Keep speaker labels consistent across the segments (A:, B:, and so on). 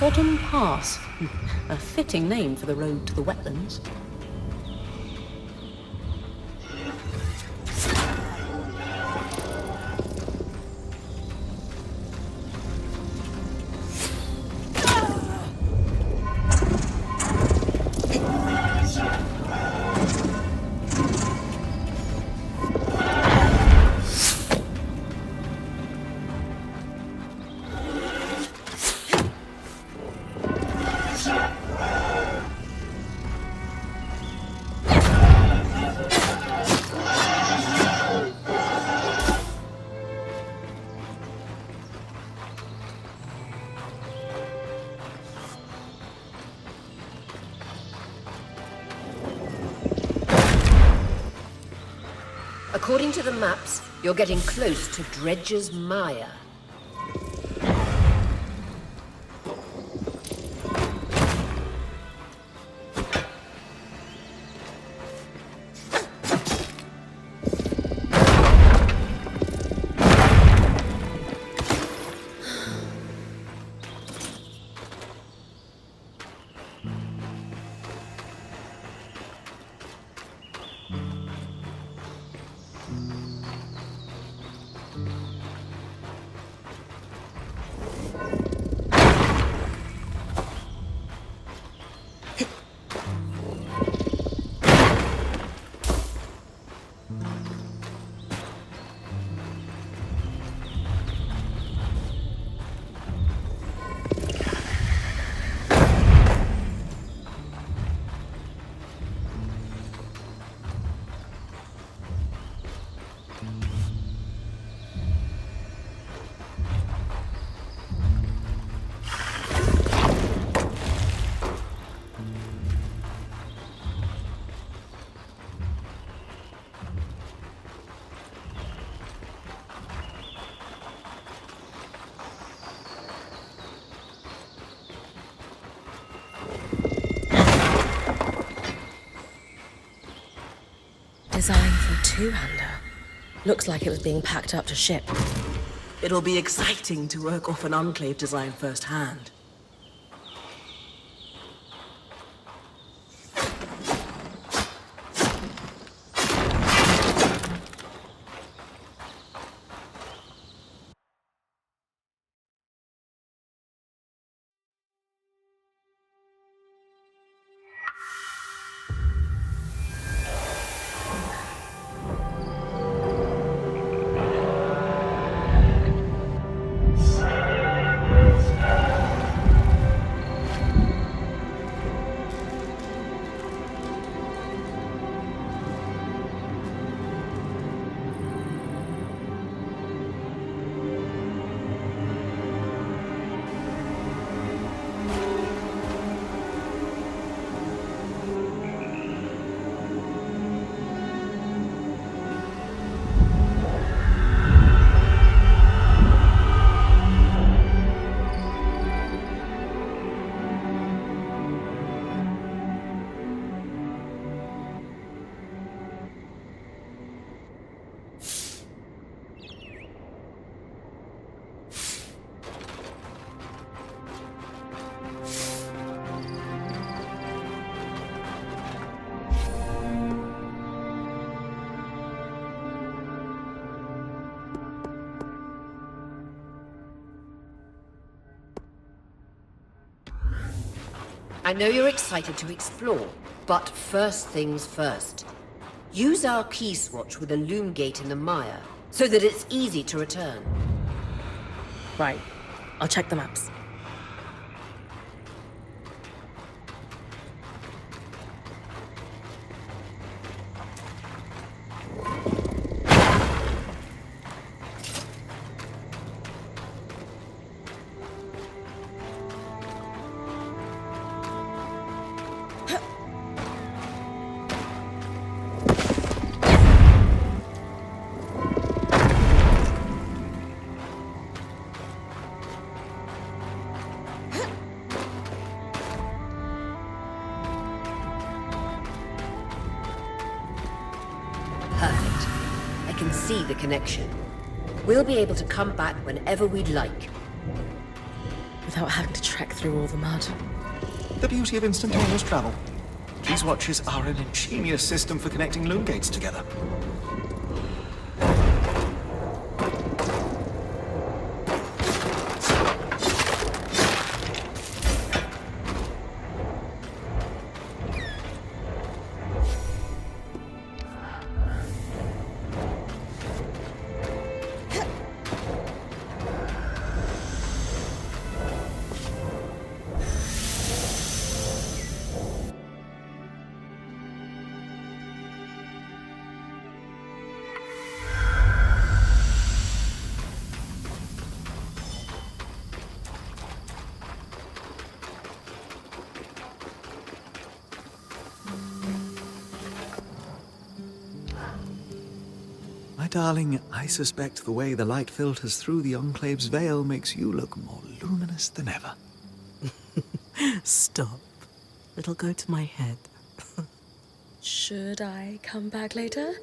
A: Sodden Pass. A fitting name for the road to the wetlands.
B: According to the maps, you're getting close to Dredger's Mire.
C: Designed for a two-hander. Looks like it was being packed up to ship.
D: It'll be exciting to work off an Enclave design firsthand.
B: I know you're excited to explore, but first things first. Use our key swatch with a loom gate in the Mire, so that it's easy to return.
C: Right. I'll check the maps.
B: Perfect. I can see the connection. We'll be able to come back whenever we'd like.
C: Without having to trek through all the mud.
E: The beauty of instantaneous travel. These watches are an ingenious system for connecting loom gates together. My darling, I suspect the way the light filters through the Enclave's veil makes you look more luminous than ever.
D: Stop. It'll go to my head.
C: Should I come back later?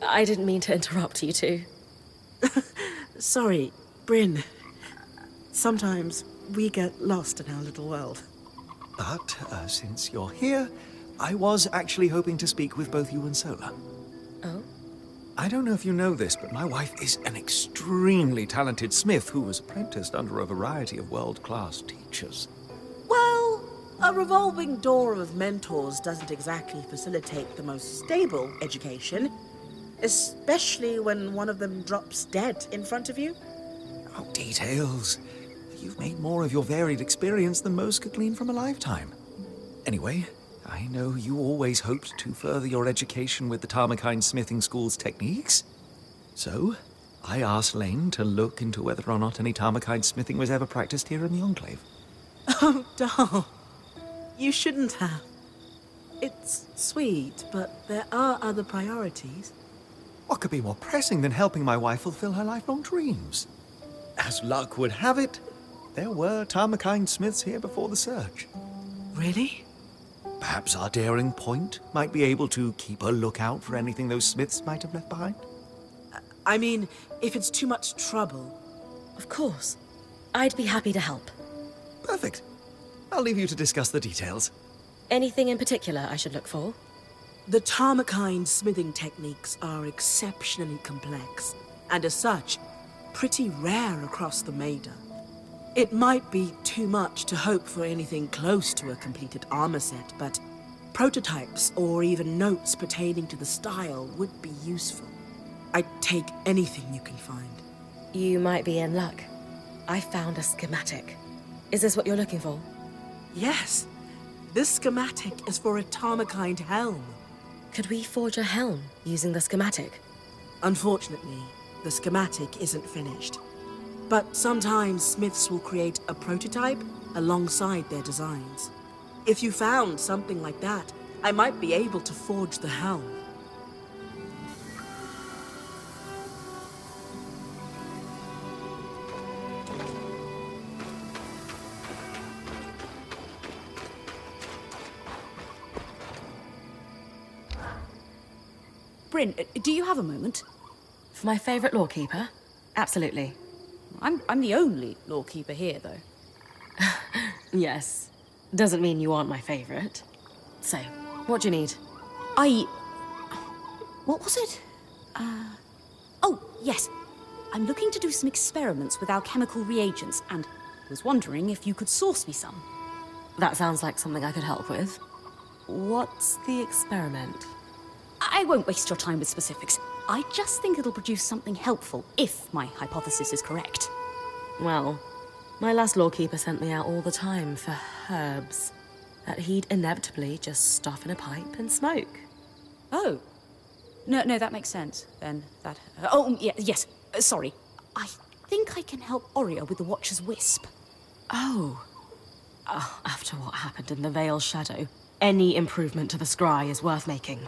C: I didn't mean to interrupt you two.
D: Sorry, Brynn. Sometimes we get lost in our little world.
E: But since you're here, I was actually hoping to speak with both you and Sola.
C: Oh?
E: I don't know if you know this, but my wife is an extremely talented smith who was apprenticed under a variety of world-class teachers.
D: Well, a revolving door of mentors doesn't exactly facilitate the most stable education, especially when one of them drops dead in front of you.
E: Oh, details. You've made more of your varied experience than most could glean from a lifetime. Anyway, I know you always hoped to further your education with the Tamarkind smithing school's techniques. So, I asked Lane to look into whether or not any Tamarkind smithing was ever practiced here in the Enclave.
D: Oh, doll. You shouldn't have. It's sweet, but there are other priorities.
E: What could be more pressing than helping my wife fulfill her lifelong dreams? As luck would have it, there were Tamarkind smiths here before the search.
D: Really?
E: Perhaps our daring point might be able to keep a lookout for anything those smiths might have left behind?
D: I mean, if it's too much trouble.
C: Of course. I'd be happy to help.
E: Perfect. I'll leave you to discuss the details.
C: Anything in particular I should look for?
D: The Tamarkind smithing techniques are exceptionally complex, and as such, pretty rare across the Maida. It might be too much to hope for anything close to a completed armor set, but prototypes or even notes pertaining to the style would be useful. I'd take anything you can find.
C: You might be in luck. I found a schematic. Is this what you're looking for?
D: Yes, this schematic is for a Tamarkind helm.
C: Could we forge a helm using the schematic?
D: Unfortunately, the schematic isn't finished. But sometimes smiths will create a prototype alongside their designs. If you found something like that, I might be able to forge the helm.
A: Brynn, do you have a moment?
C: For my favorite lawkeeper? Absolutely.
A: I'm the only lawkeeper here, though.
C: Yes. Doesn't mean you aren't my favorite. So, what do you need?
A: What was it? Oh, yes. I'm looking to do some experiments with alchemical reagents, and was wondering if you could source me some.
C: That sounds like something I could help with. What's the experiment?
A: I won't waste your time with specifics. I just think it'll produce something helpful, if my hypothesis is correct.
C: Well, my last lawkeeper sent me out all the time for herbs that he'd inevitably just stuff in a pipe and smoke.
A: Oh. No, that makes sense, then. Yes, sorry. I think I can help Oria with the Watcher's Wisp.
C: Oh. After what happened in the Veil's Shadow, any improvement to the scry is worth making.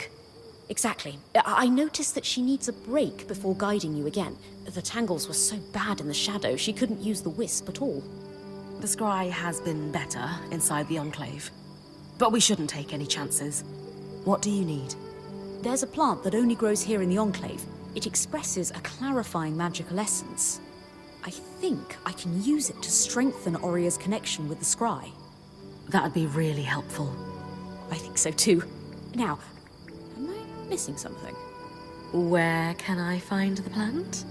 A: Exactly. I noticed that she needs a break before guiding you again. The tangles were so bad in the shadow, she couldn't use the wisp at all.
C: The scry has been better inside the Enclave. But we shouldn't take any chances. What do you need?
A: There's a plant that only grows here in the Enclave. It expresses a clarifying magical essence. I think I can use it to strengthen Oria's connection with the scry.
C: That'd be really helpful.
A: I think so too. Now, am I missing something?
C: Where can I find the plant?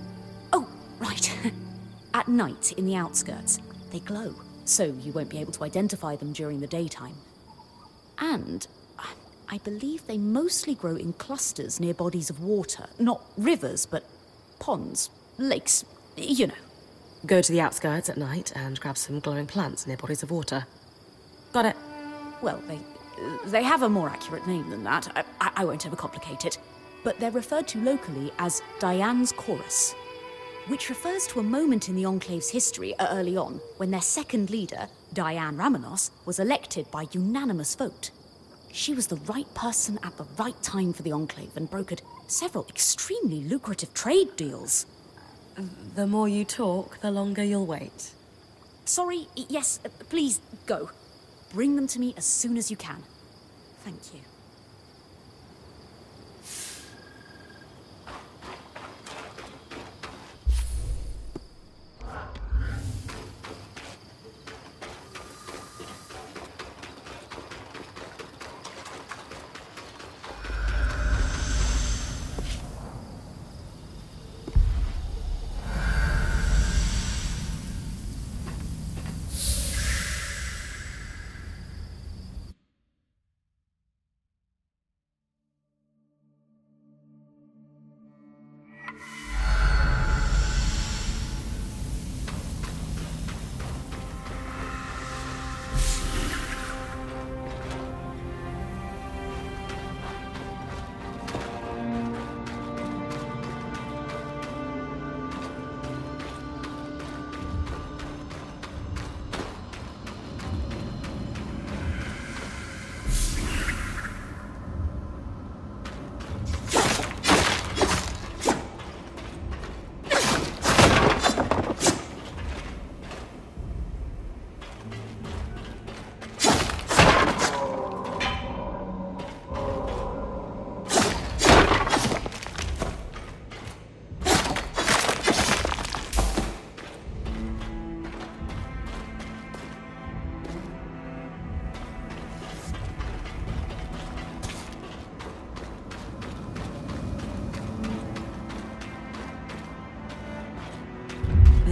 A: Oh, right. At night, in the outskirts, they glow, so you won't be able to identify them during the daytime. And I believe they mostly grow in clusters near bodies of water. Not rivers, but ponds, lakes, you know.
C: Go to the outskirts at night and grab some glowing plants near bodies of water. Got it.
A: Well, they have a more accurate name than that. I won't overcomplicate it. But they're referred to locally as Diane's Chorus, which refers to a moment in the Enclave's history early on when their second leader, Diane Ramenos, was elected by unanimous vote. She was the right person at the right time for the Enclave and brokered several extremely lucrative trade deals.
C: The more you talk, the longer you'll wait.
A: Sorry, yes, please, go. Bring them to me as soon as you can. Thank you.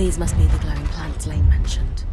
C: These must be the glowing plants Lane mentioned.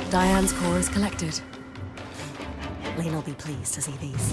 C: Diane's core is collected. Lane will be pleased to see these.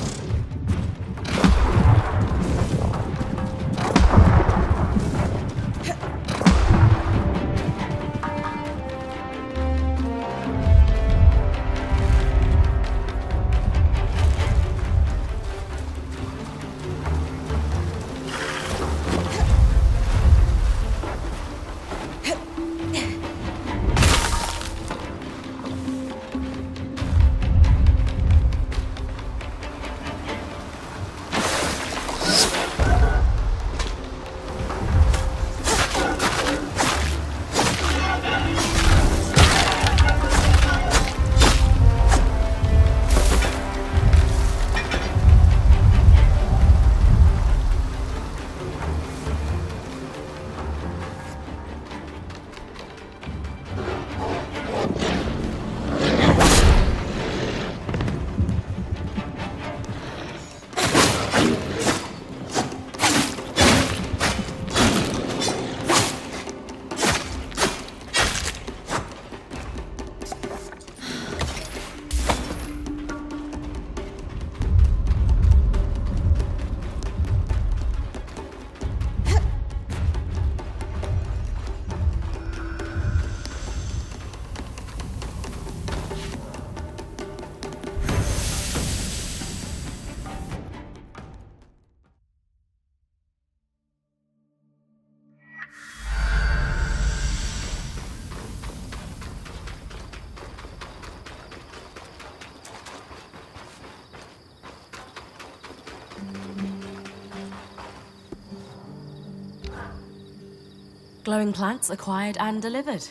C: Glowing plants acquired and delivered.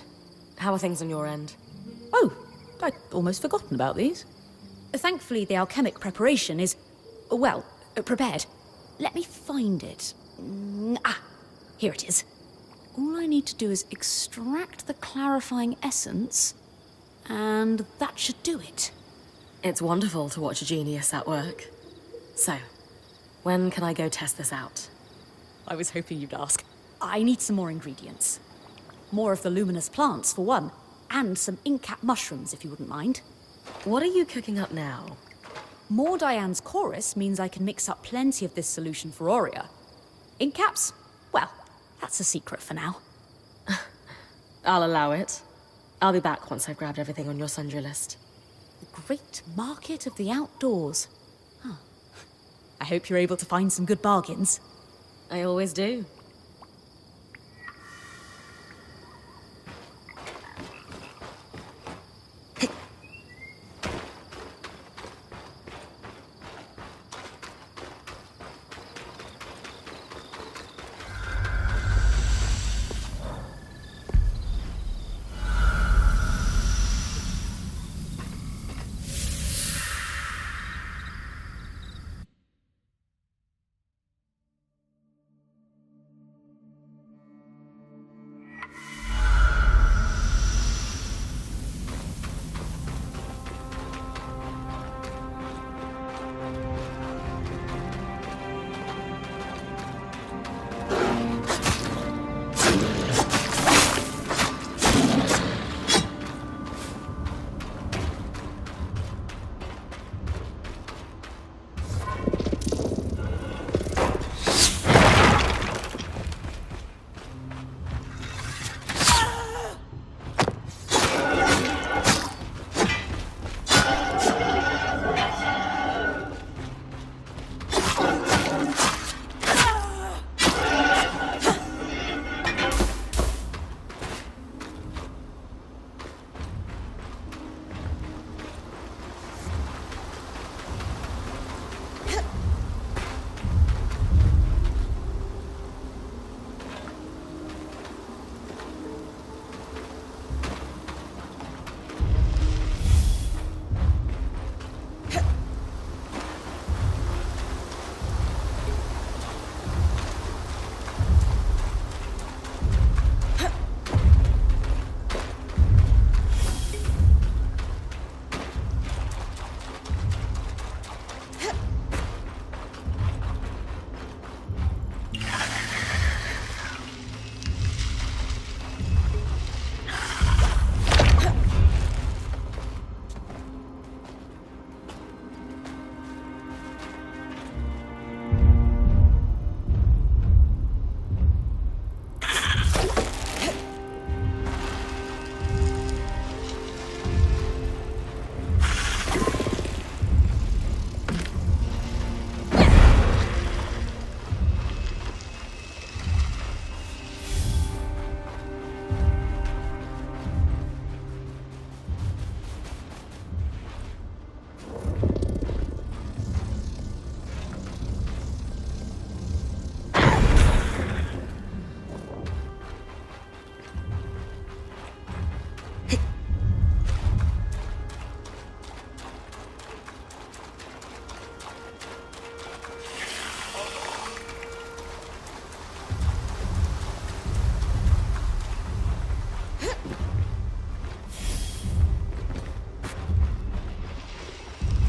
C: How are things on your end?
A: Oh, I'd almost forgotten about these. Thankfully, the alchemic preparation is, well, prepared. Let me find it. Here it is. All I need to do is extract the clarifying essence, and that should do it.
C: It's wonderful to watch a genius at work. So, when can I go test this out?
A: I was hoping you'd ask. I need some more ingredients. More of the luminous plants, for one, and some ink-cap mushrooms, if you wouldn't mind.
C: What are you cooking up now?
A: More Diane's chorus means I can mix up plenty of this solution for Aurea. Ink caps? Well, That's a secret for now.
C: I'll allow it. I'll be back once I've grabbed everything on your sundry list.
A: The Great Market of the Outdoors. Huh. I hope you're able to find some good bargains.
C: I always do.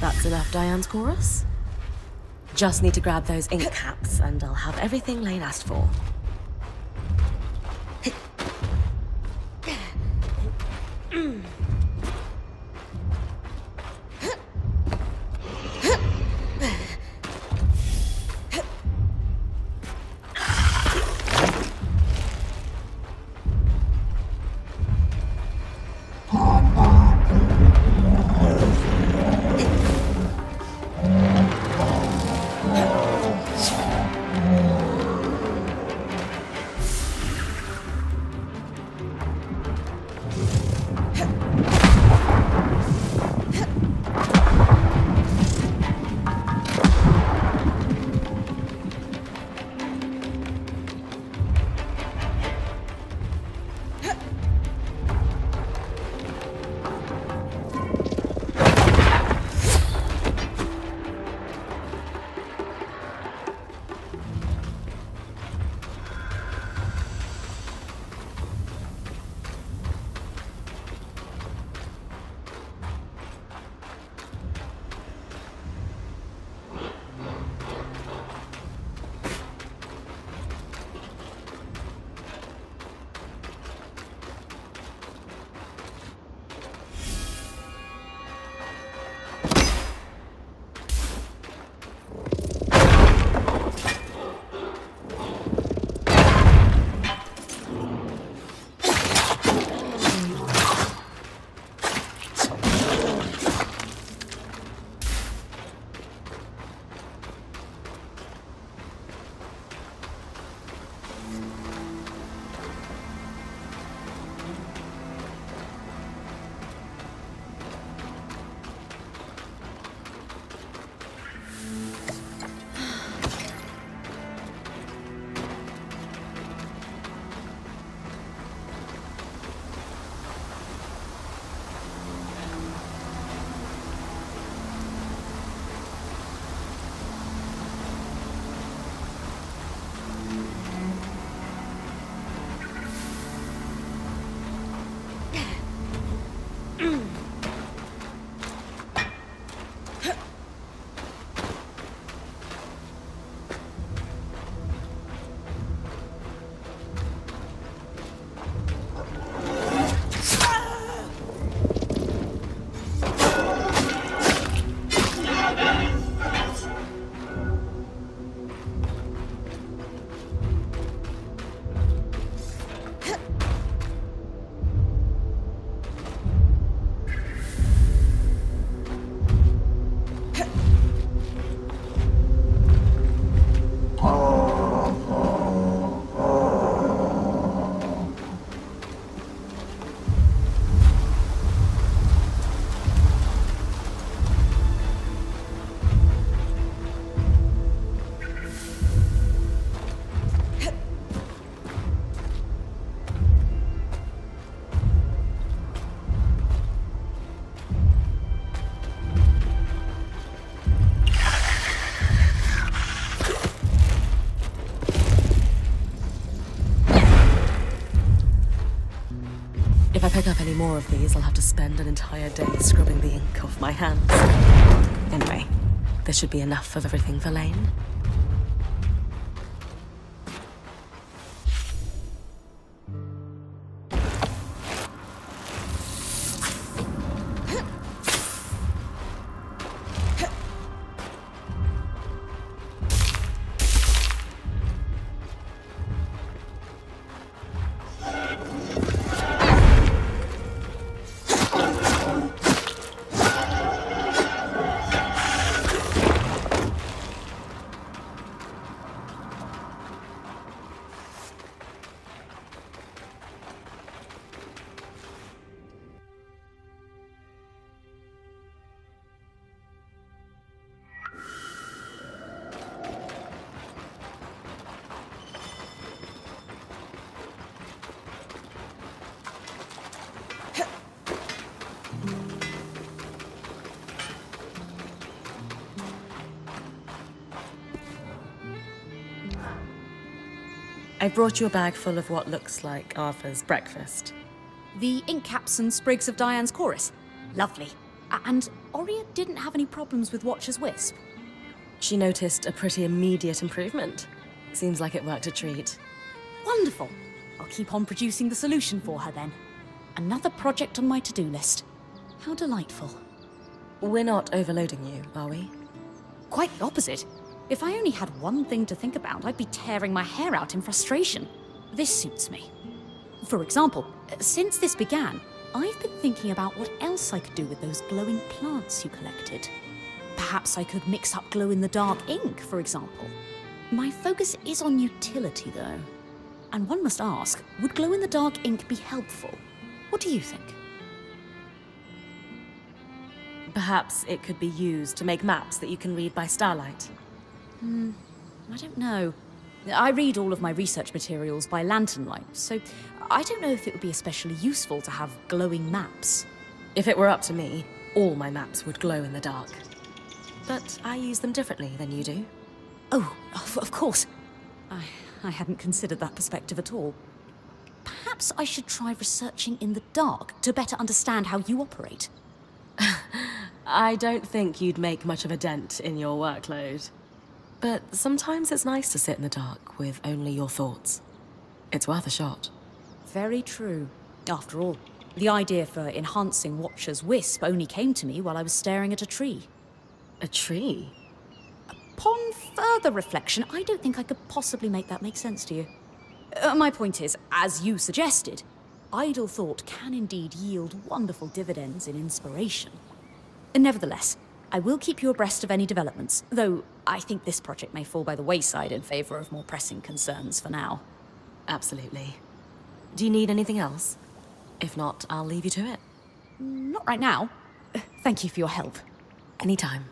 C: That's enough Diane's chorus. Just need to grab those ink caps and I'll have everything Lane asked for. pick up any more of these, I'll have to spend an entire day scrubbing the ink off my hands. Anyway, this should be enough of everything for Lane. I brought you a bag full of what looks like Arthur's breakfast.
A: The ink caps and sprigs of Diane's chorus. Lovely. And Oria didn't have any problems with Watcher's Wisp.
C: She noticed a pretty immediate improvement. Seems like it worked a treat.
A: Wonderful. I'll keep on producing the solution for her then. Another project on my to-do list. How delightful.
C: We're not overloading you, are we?
A: Quite the opposite. If I only had one thing to think about, I'd be tearing my hair out in frustration. This suits me. For example, since this began, I've been thinking about what else I could do with those glowing plants you collected. Perhaps I could mix up glow-in-the-dark ink, for example. My focus is on utility, though. And one must ask, would glow-in-the-dark ink be helpful? What do you think?
C: Perhaps it could be used to make maps that you can read by starlight.
A: I don't know. I read all of my research materials by lantern light, so I don't know if it would be especially useful to have glowing maps.
C: If it were up to me, all my maps would glow in the dark. But I use them differently than you do.
A: Oh, of course. I hadn't considered that perspective at all. Perhaps I should try researching in the dark to better understand how you operate.
C: I don't think you'd make much of a dent in your workload. But sometimes it's nice to sit in the dark with only your thoughts. It's worth a shot.
A: Very true. After all, the idea for enhancing Watcher's Wisp only came to me while I was staring at a tree.
C: A tree?
A: Upon further reflection, I don't think I could possibly make that make sense to you. My point is, as you suggested, idle thought can indeed yield wonderful dividends in inspiration. Nevertheless, I will keep you abreast of any developments, though I think this project may fall by the wayside in favor of more pressing concerns for now.
C: Absolutely. Do you need anything else? If not, I'll leave you to it.
A: Not right now. Thank you for your help.
C: Anytime.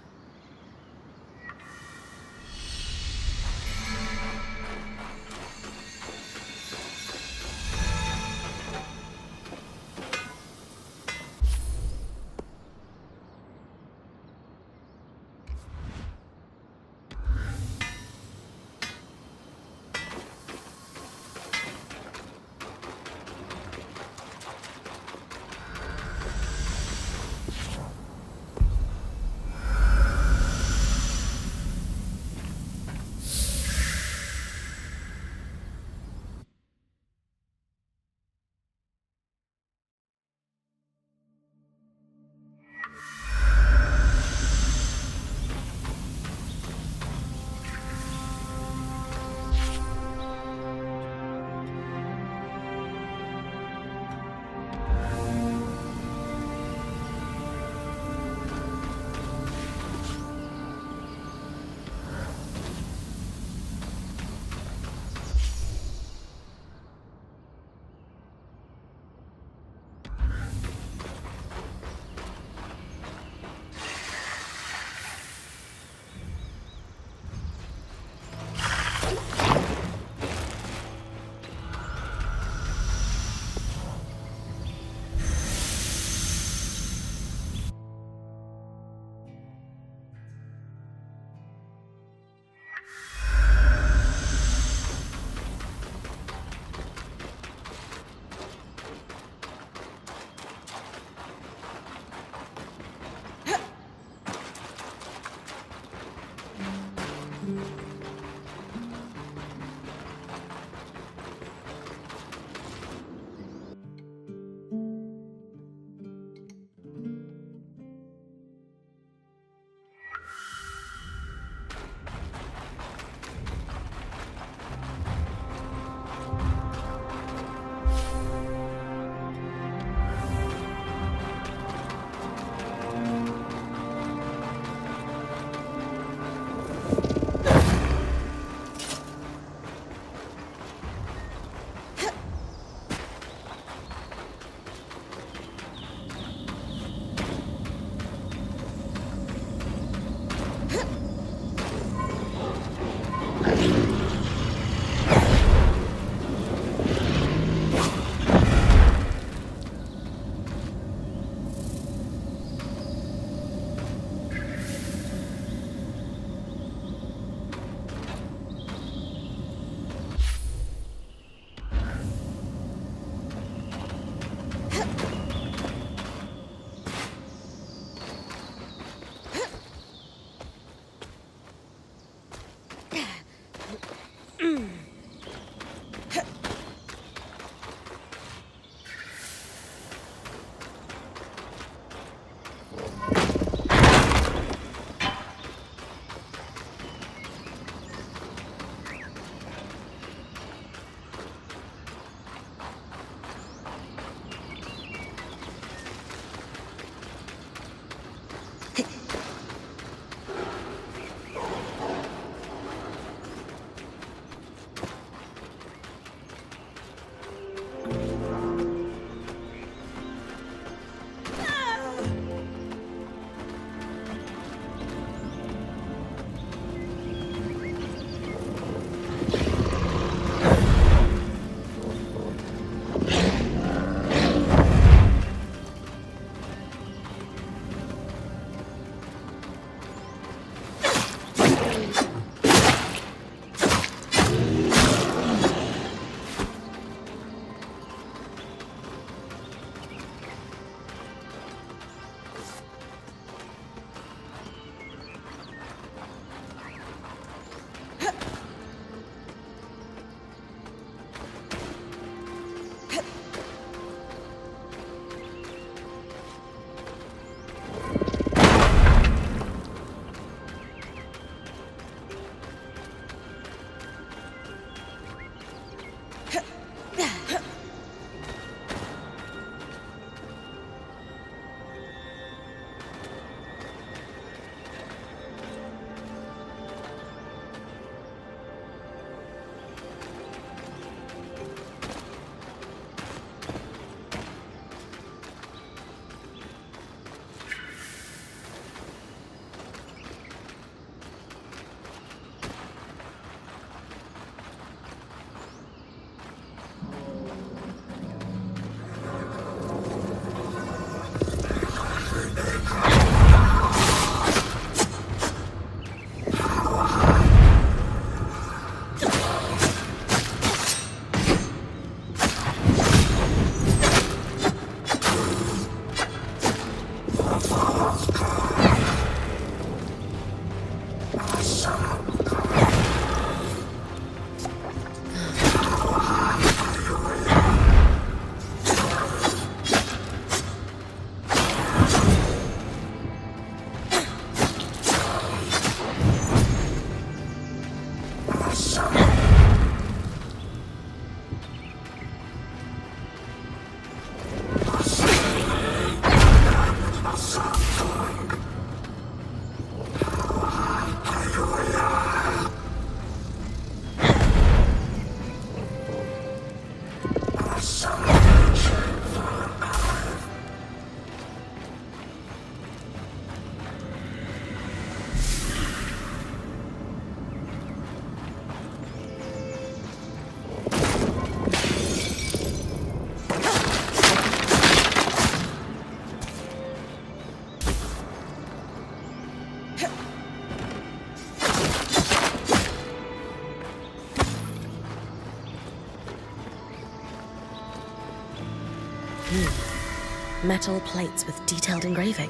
C: Metal plates with detailed engraving.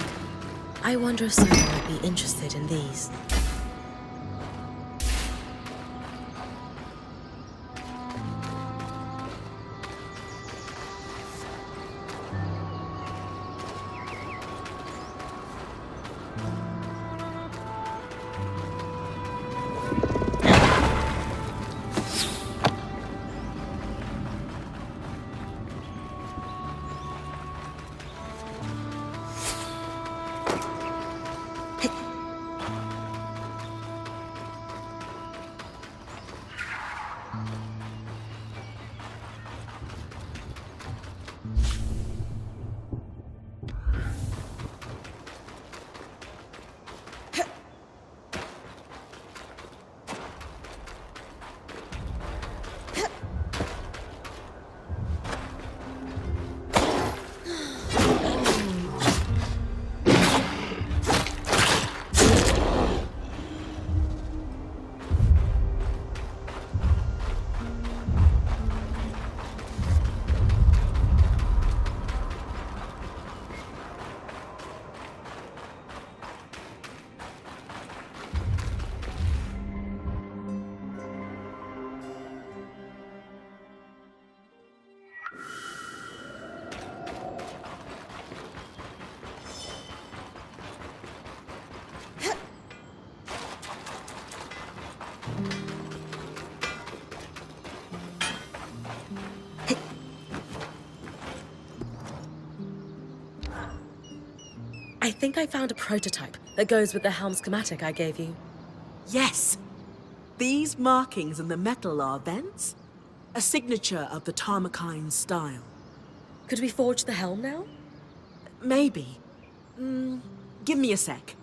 C: I wonder if someone might be interested in these. think I found a prototype that goes with the helm schematic I gave you.
D: Yes! These markings in the metal are vents? A signature of the Tamarkind style.
C: Could we forge the helm now?
D: Maybe. Give me a sec.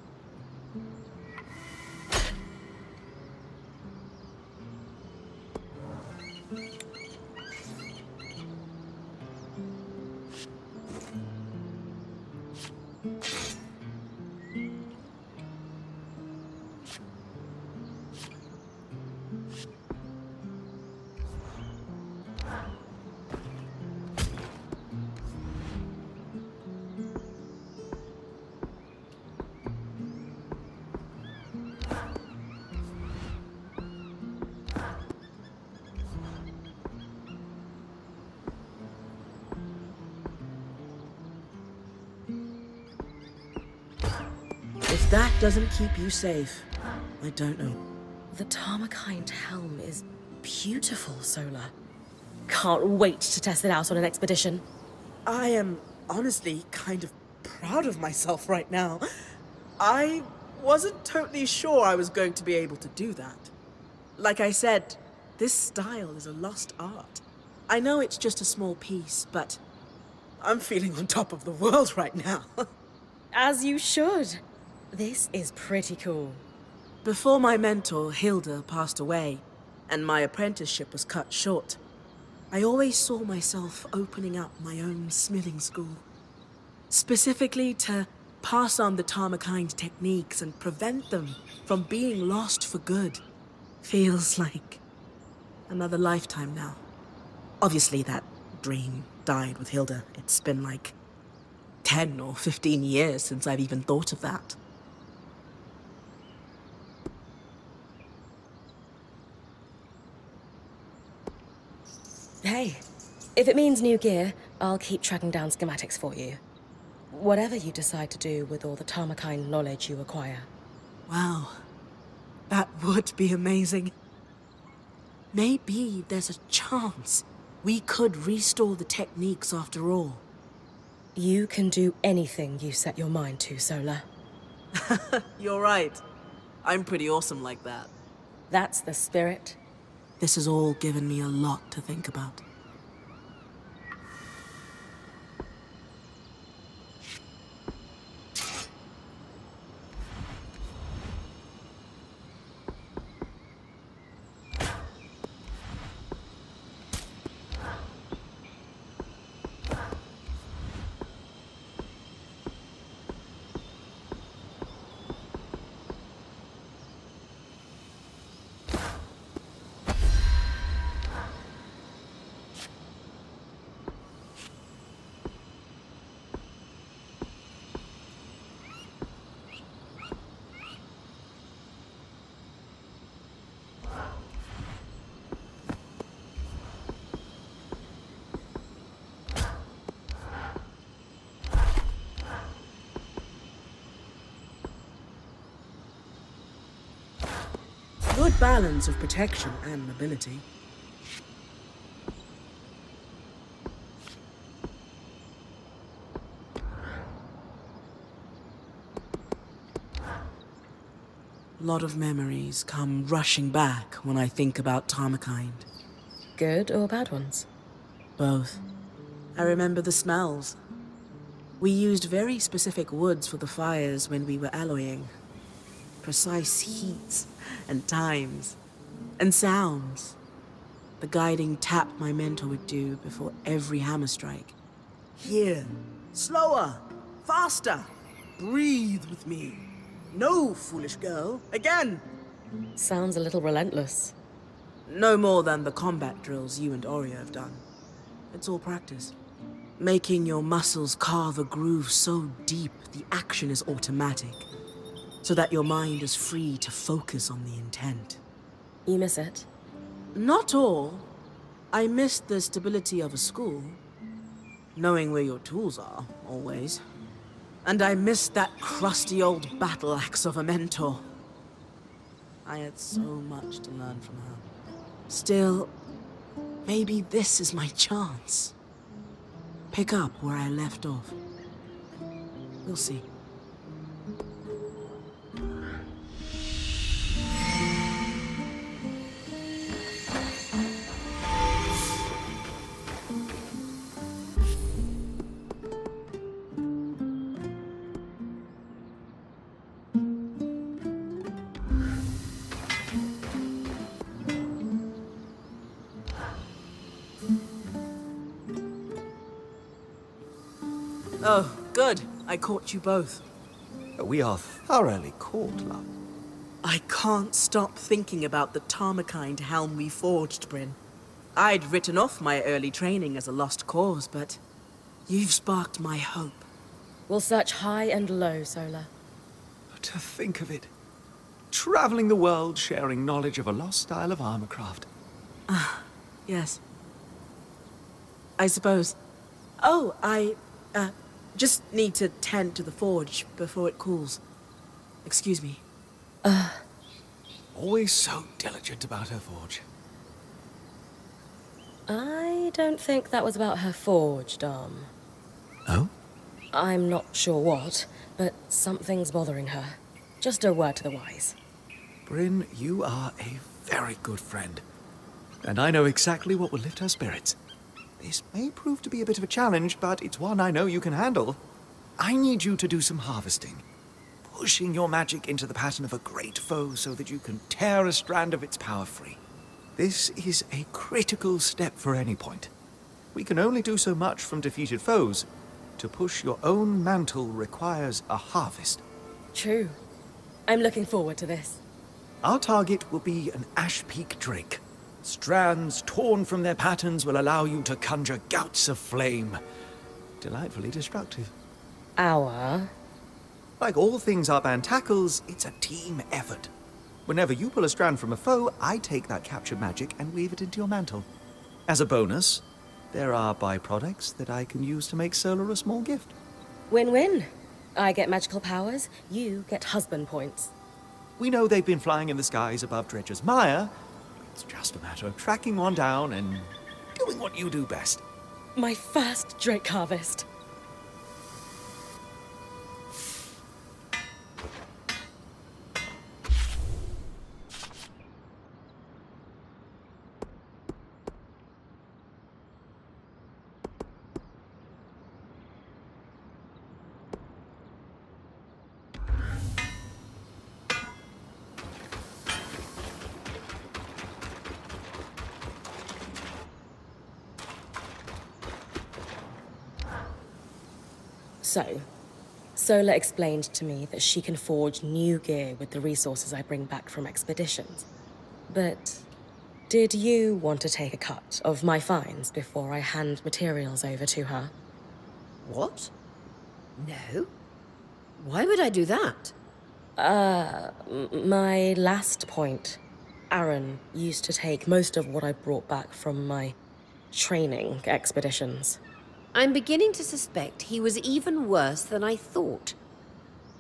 D: If that doesn't keep you safe, I don't know.
C: The Tamarkind helm is beautiful, Solar. Can't wait to test it out on an expedition.
D: I am honestly kind of proud of myself right now. I wasn't totally sure I was going to be able to do that. Like I said, this style is a lost art. I know it's just a small piece, but I'm feeling on top of the world right now.
C: As you should. This is pretty cool.
D: Before my mentor, Hilda, passed away, and my apprenticeship was cut short, I always saw myself opening up my own smithing school. Specifically to pass on the Tamarkind techniques and prevent them from being lost for good. Feels like another lifetime now. Obviously that dream died with Hilda. It's been like 10 or 15 years since I've even thought of that.
C: Hey, if it means new gear, I'll keep tracking down schematics for you. Whatever you decide to do with all the Tamarkind knowledge you acquire.
D: Wow, that would be amazing. Maybe there's a chance we could restore the techniques after all.
C: You can do anything you set your mind to, Solar.
D: You're right. I'm pretty awesome like that.
C: That's the spirit.
D: This has all given me a lot to think about. Good balance of protection and mobility. A lot of memories come rushing back when I think about Tamarkind.
C: Good or bad ones?
D: Both. I remember the smells. We used very specific woods for the fires when we were alloying. Precise heats and times and sounds. The guiding tap my mentor would do before every hammer strike. Here, slower, faster, breathe with me. No, foolish girl, again.
C: Sounds a little relentless.
D: No more than the combat drills you and Oria have done. It's all practice. Making your muscles carve a groove so deep the action is automatic, so that your mind is free to focus on the intent.
C: You miss it?
D: Not all. I miss the stability of a school. Knowing where your tools are, always. And I miss that crusty old battle axe of a mentor. I had so much to learn from her. Still, maybe this is my chance. Pick up where I left off. We'll see. Oh, good. I caught you both.
E: We are thoroughly caught, love.
D: I can't stop thinking about the Tamarkind helm we forged, Brynn. I'd written off my early training as a lost cause, but you've sparked my hope.
C: We'll search high and low, Solar.
E: To think of it. Traveling the world, sharing knowledge of a lost style of armorcraft.
D: Yes. I suppose. Oh, I just need to tend to the forge before it cools. Excuse me.
E: Always so diligent about her forge.
C: I don't think that was about her forge, Dom.
E: Oh?
C: I'm not sure what, but something's bothering her. Just a word to the wise.
E: Brynn, you are a very good friend. And I know exactly what will lift her spirits. This may prove to be a bit of a challenge, but it's one I know you can handle. I need you to do some harvesting. Pushing your magic into the pattern of a great foe so that you can tear a strand of its power free. This is a critical step for any point. We can only do so much from defeated foes. To push your own mantle requires a harvest.
C: True. I'm looking forward to this.
E: Our target will be an Ashpeak drake. Strands torn from their patterns will allow you to conjure gouts of flame. Delightfully destructive.
C: Our?
E: Like all things our band tackles, it's a team effort. Whenever you pull a strand from a foe, I take that captured magic and weave it into your mantle. As a bonus, there are byproducts that I can use to make Solar a small gift.
C: Win-win. I get magical powers, you get husband points.
E: We know they've been flying in the skies above Dredger's Mire. It's just a matter of tracking one down and doing what you do best.
C: My first drake harvest. So, Sola explained to me that she can forge new gear with the resources I bring back from expeditions. But did you want to take a cut of my finds before I hand materials over to her?
B: What? No. Why would I do that?
C: My last point. Aaron used to take most of what I brought back from my training expeditions.
B: I'm beginning to suspect he was even worse than I thought.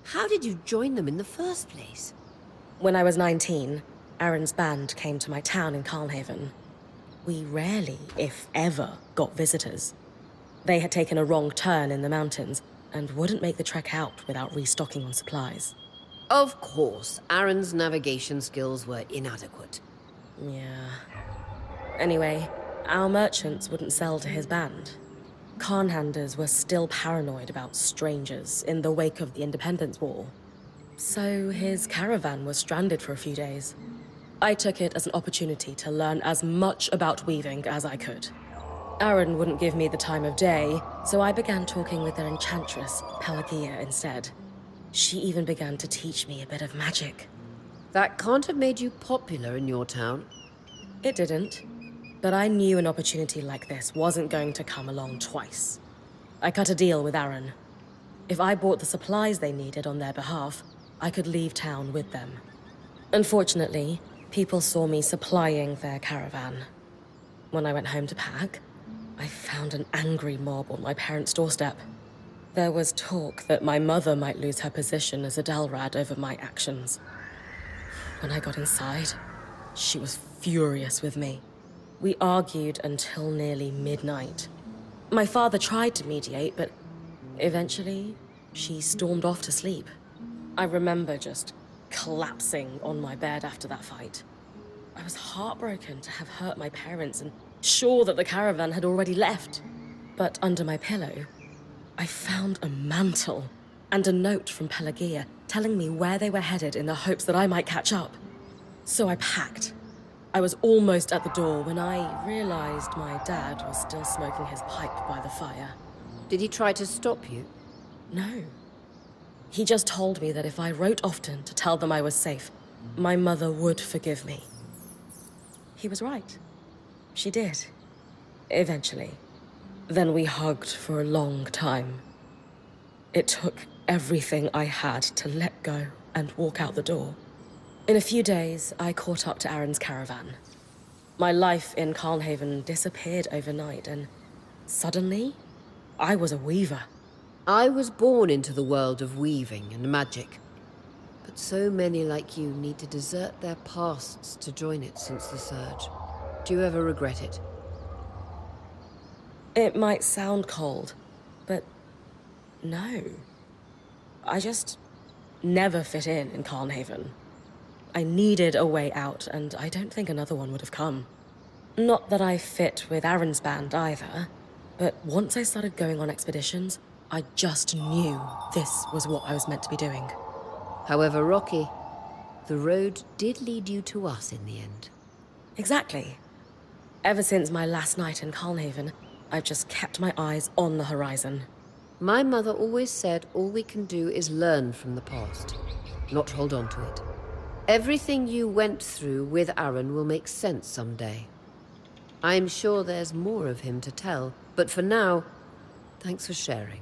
B: How did you join them in the first place?
C: When I was 19, Aaron's band came to my town in Carlhaven. We rarely, if ever, got visitors. They had taken a wrong turn in the mountains and wouldn't make the trek out without restocking on supplies.
B: Of course, Aaron's navigation skills were inadequate.
C: Yeah. Anyway, our merchants wouldn't sell to his band. Khanhanders were still paranoid about strangers in the wake of the Independence War. So his caravan was stranded for a few days. I took it as an opportunity to learn as much about weaving as I could. Aaron wouldn't give me the time of day, so I began talking with their enchantress, Pelagia, instead. She even began to teach me a bit of magic.
B: That can't have made you popular in your town.
C: It didn't. But I knew an opportunity like this wasn't going to come along twice. I cut a deal with Aaron. If I bought the supplies they needed on their behalf, I could leave town with them. Unfortunately, people saw me supplying their caravan. When I went home to pack, I found an angry mob on my parents' doorstep. There was talk that my mother might lose her position as a Dalrad over my actions. When I got inside, she was furious with me. We argued until nearly midnight. My father tried to mediate, but eventually, she stormed off to sleep. I remember just collapsing on my bed after that fight. I was heartbroken to have hurt my parents and sure that the caravan had already left. But under my pillow, I found a mantle and a note from Pelagia telling me where they were headed in the hopes that I might catch up. So I packed. I was almost at the door when I realized my dad was still smoking his pipe by the fire.
B: Did he try to stop you?
C: No. He just told me that if I wrote often to tell them I was safe, my mother would forgive me. He was right. She did. Eventually. Then we hugged for a long time. It took everything I had to let go and walk out the door. In a few days, I caught up to Aaron's caravan. My life in Calnhaven disappeared overnight, and suddenly, I was a weaver.
B: I was born into the world of weaving and magic. But so many like you need to desert their pasts to join it since the Surge. Do you ever regret it?
C: It might sound cold, but no. I just never fit in Calnhaven. I needed a way out, and I don't think another one would have come. Not that I fit with Aaron's band either, but once I started going on expeditions, I just knew this was what I was meant to be doing.
B: However rocky, the road did lead you to us in the end.
C: Exactly. Ever since my last night in Calnhaven, I've just kept my eyes on the horizon.
B: My mother always said all we can do is learn from the past, not hold on to it. Everything you went through with Aaron will make sense someday. I'm sure there's more of him to tell, but for now, thanks for sharing.